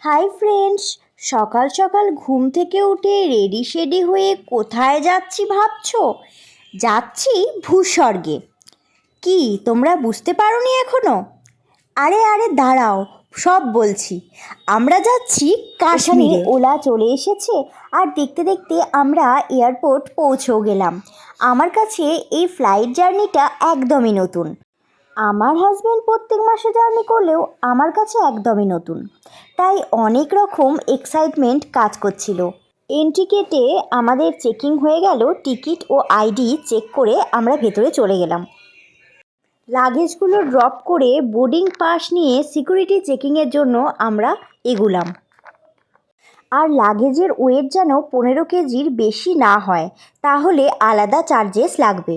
Hi friends, সকাল সকাল ঘুম থেকে উঠে রেডি শেডি হয়ে কোথায় যাচ্ছি ভাবছো? যাচ্ছি ভূস্বর্গে। কি তোমরা বুঝতে পারোনি এখনো? আরে আরে দাঁড়াও, সব বলছি। আমরা যাচ্ছি কাশ্মীরে। ওলা চলে এসেছে আর দেখতে দেখতে আমরা এয়ারপোর্ট পৌঁছেও গেলাম। আমার কাছে এই ফ্লাইট জার্নিটা একদমই নতুন। আমার হাজব্যান্ড প্রত্যেক মাসে জার্নি করলেও আমার কাছে একদমই নতুন, তাই অনেক রকম এক্সাইটমেন্ট কাজ করছিল। এন্ট্রি গেটে আমাদের চেকিং হয়ে গেল, টিকিট ও আইডি চেক করে আমরা ভেতরে চলে গেলাম। লাগেজগুলো ড্রপ করে বোর্ডিং পাস নিয়ে সিকিউরিটি চেকিংয়ের জন্য আমরা এগুলাম। আর লাগেজের ওয়েট যেন 15 কেজির বেশি না হয়, তাহলে আলাদা চার্জেস লাগবে।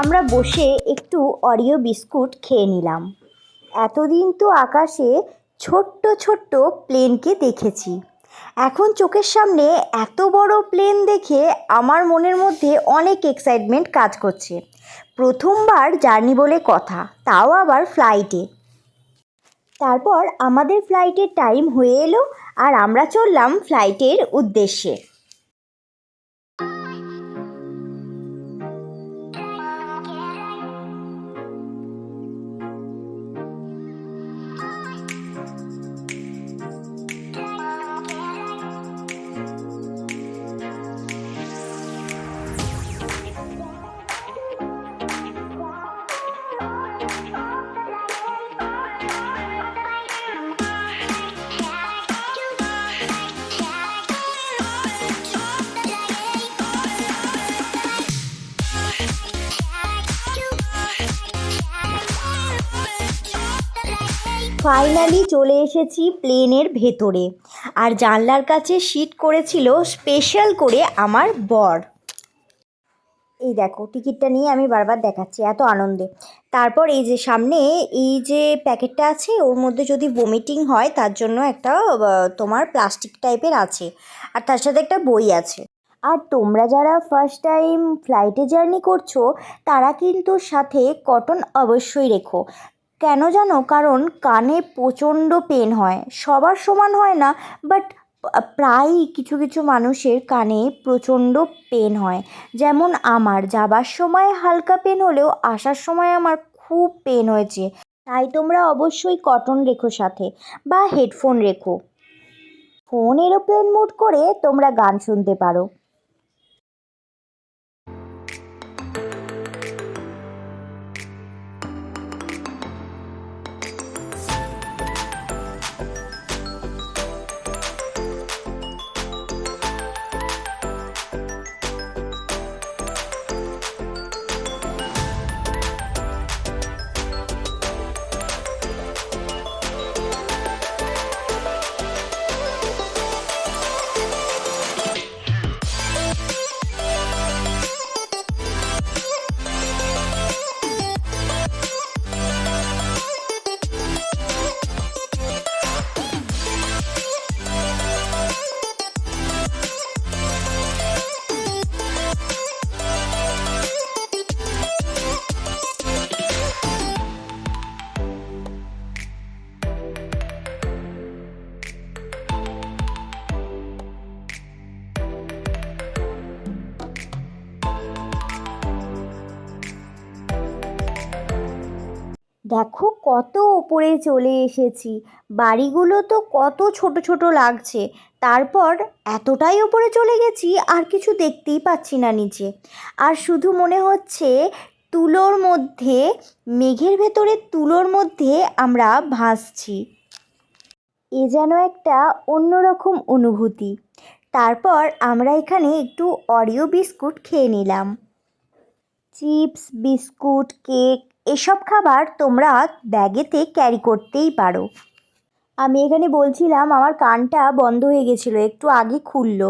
আমরা বসে একটু অরিও বিস্কুট খেয়ে নিলাম। এতদিন তো আকাশে ছোট্ট ছোট্ট প্লেনকে দেখেছি, এখন চোখের সামনে এত বড় প্লেন দেখে আমার মনের মধ্যে অনেক এক্সাইটমেন্ট কাজ করছে। প্রথমবার জার্নি বলে কথা, তাও আবার ফ্লাইটে। তারপর আমাদের ফ্লাইটের টাইম হয়ে এলো আর আমরা চললাম ফ্লাইটের উদ্দেশ্যে। ফাইনালি চলে এসেছি প্লেনের ভেতরে, আর জানলার কাছে সিট করেছিল স্পেশাল করে আমার বর। এই দেখো, টিকিটটা নিয়ে আমি বারবার দেখাচ্ছি এত আনন্দে। তারপর এই যে সামনে এই যে প্যাকেটটা আছে, ওর মধ্যে যদি ভমিটিং হয় তার জন্য একটা তোমার প্লাস্টিক টাইপের আছে, আর তার সাথে একটা বই আছে। আর তোমরা যারা ফার্স্ট টাইম ফ্লাইটে জার্নি করছো তারা কিন্তু সাথে কটন অবশ্যই রেখো। কেন জানো? কারণ কানে প্রচণ্ড পেন হয়, সবার সমান হয় না, বাট প্রায়ই কিছু কিছু মানুষের কানে প্রচণ্ড পেন হয়। যেমন আমার যাবার সময় হালকা পেন হলেও আসার সময় আমার খুব পেন হয়েছে। তাই তোমরা অবশ্যই কটন রেখো সাথে, বা হেডফোন রেখো। ফোন এরোপ্লেন মোড করে তোমরা গান শুনতে পারো। দেখো কত ওপরে চলে এসেছি, বাড়িগুলো তো কত ছোট ছোট লাগছে, তারপর এতটাই ওপরে চলে গেছি আর কিছু দেখতেই পাচ্ছি না নিচে। আর শুধু মনে হচ্ছে তুলোর মধ্যে, মেঘের ভেতরে তুলোর মধ্যে আমরা ভাসছি। এ যেন একটা অন্যরকম অনুভূতি। তারপর আমরা এখানে একটু অরিও বিস্কুট খেয়ে নিলাম। চিপস, বিস্কুট, কেক এসব খাবার তোমরা ব্যাগেতে ক্যারি করতেই পারো। আমি এখানে বলছিলাম আমার কানটা বন্ধ হয়ে গেছিলো, একটু আগে খুললো।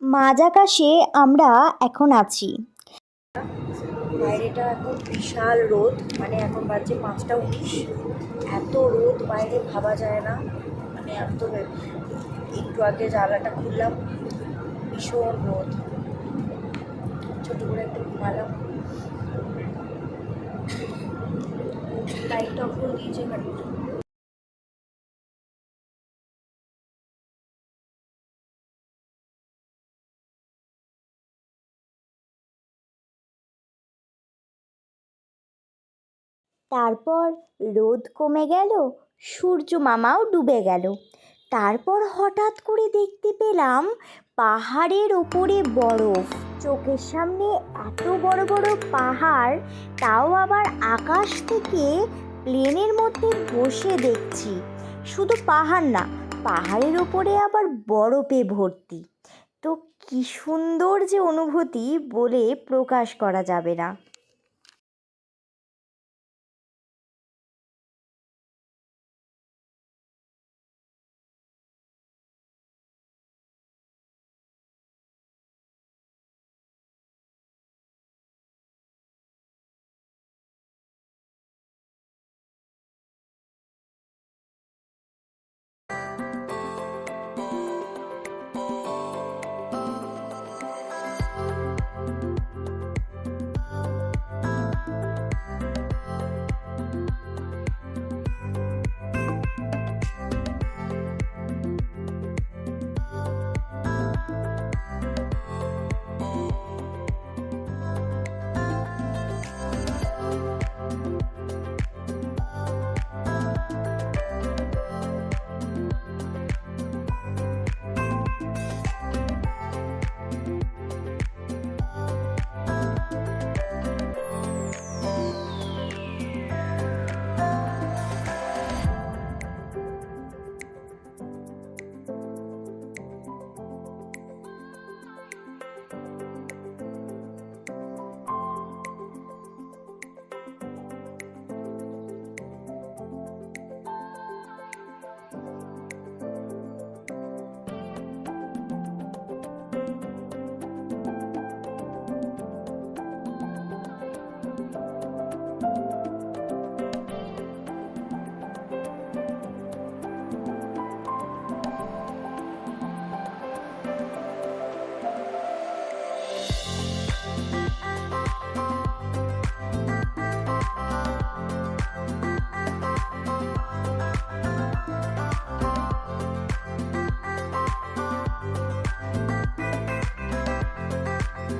মাঝ আকাশে আমরা এখন আছি। বাইরেটা এখন বিশাল রোদ, মানে এখন বাজছে 5টা 19। এত রোদ বাইরে ভাবা যায় না। মানে আমি তো একটু আগে জানলাটা খুললাম, ভীষণ রোদ। ছোটো করে একটু ঘুমালাম, লাইটটা অফ করে দিয়েছে গাড়িটা। তারপর রোদ কমে গেল, সূর্য মামাও ডুবে গেল। তারপর হঠাৎ করে দেখতে পেলাম পাহাড়ের ওপরে বরফ। চোখের সামনে এত বড় বড় পাহাড়, তাও আবার আকাশ থেকে প্লেনের মধ্যে বসে দেখছি। শুধু পাহাড় না, পাহাড়ের ওপরে আবার বরফে ভর্তি। তো কি সুন্দর যে অনুভূতি, বলে প্রকাশ করা যাবে না।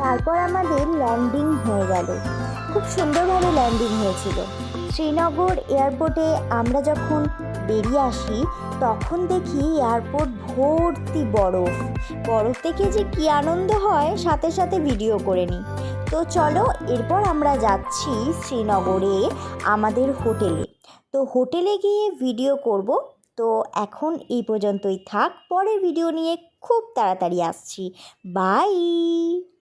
তারপর আমাদের ল্যান্ডিং হয়ে গেল, খুব সুন্দরভাবে ল্যান্ডিং হয়েছিল। শ্রীনগর এয়ারপোর্টে আমরা যখন বেরিয়ে আসি, তখন দেখি এয়ারপোর্ট ভর্তি বরফ। বরফ দেখে যে কী আনন্দ হয়, সাথে সাথে ভিডিও করে নিই। তো চলো, এরপর আমরা যাচ্ছি শ্রীনগরে আমাদের হোটেলে। তো হোটেলে গিয়ে ভিডিও করব। তো এখন এই পর্যন্তই থাক, পরের ভিডিও নিয়ে খুব তাড়াতাড়ি আসছি। বাই।